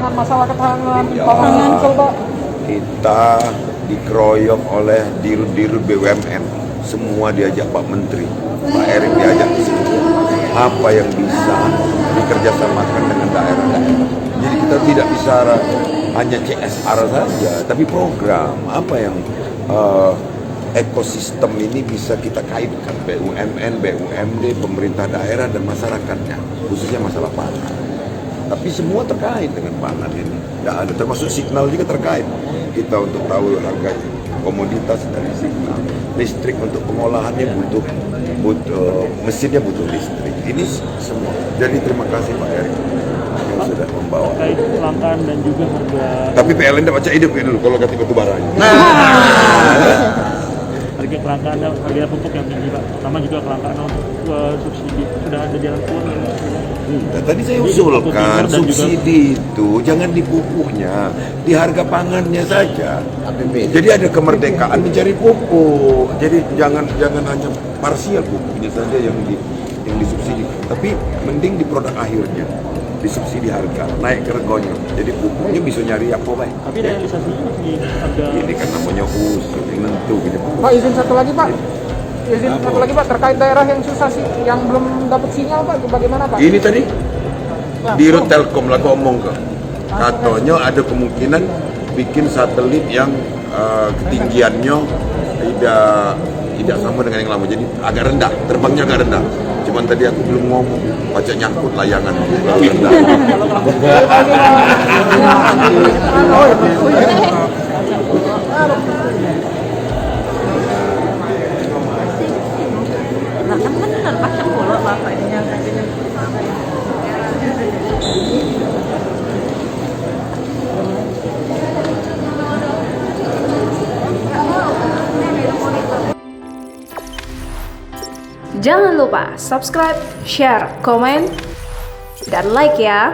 dengan masalah ketahanan pangan, Pak? Kita dikeroyok oleh dirut-dirut BUMN, semua diajak Pak Menteri, Pak Erick diajak ke sini. Apa yang bisa dikerjasamakan dengan daerah-daerah? Jadi kita tidak bicara hanya CSR saja, tapi program apa yang ekosistem ini bisa kita kaitkan BUMN, BUMD, pemerintah daerah dan masyarakatnya, khususnya masalah pangan. Tapi semua terkait dengan pangan ini. Tidak ada, termasuk signal juga terkait. Kita untuk tahu harga komoditas dari signal. Listrik untuk pengolahannya butuh mesinnya butuh listrik. Ini semua. Jadi terima kasih Pak Erick yang sudah membawa. Terkait kelangkaan dan juga harga. Tapi PLN tidak baca hidup dulu kalau ganti batu baranya. Harga kelangkaan dan harga pupuk yang tinggi Pak. Pertama juga kelangkaan untuk subsidi sudah ada jalan keluar. Nah, tadi saya usulkan subsidi itu jangan di pupuknya, di harga pangannya saja. Jadi ada kemerdekaan mencari pupuk. Jadi jangan hanya parsial pupuknya saja yang disubsidi, tapi mending di produk akhirnya disubsidi harga, naik ke regonya. Jadi pupuknya bisa nyari apa baik. Tapi realisasinya masih ada. Ini kan namanya usul yang nentu gitu. Pak, izin satu lagi Pak. Satu lagi Pak, terkait daerah yang susah sih, yang belum dapat sinyal Pak, bagaimana Pak? Ini tadi Dirut Telkom lah ngomong ke, katanya ada kemungkinan bikin satelit yang ketinggiannya tidak sama dengan yang lama, jadi agak rendah, terbangnya agak rendah. Cuman tadi aku belum ngomong, baca nyangkut layangan rendah. Jangan lupa subscribe, share, komen, dan like ya.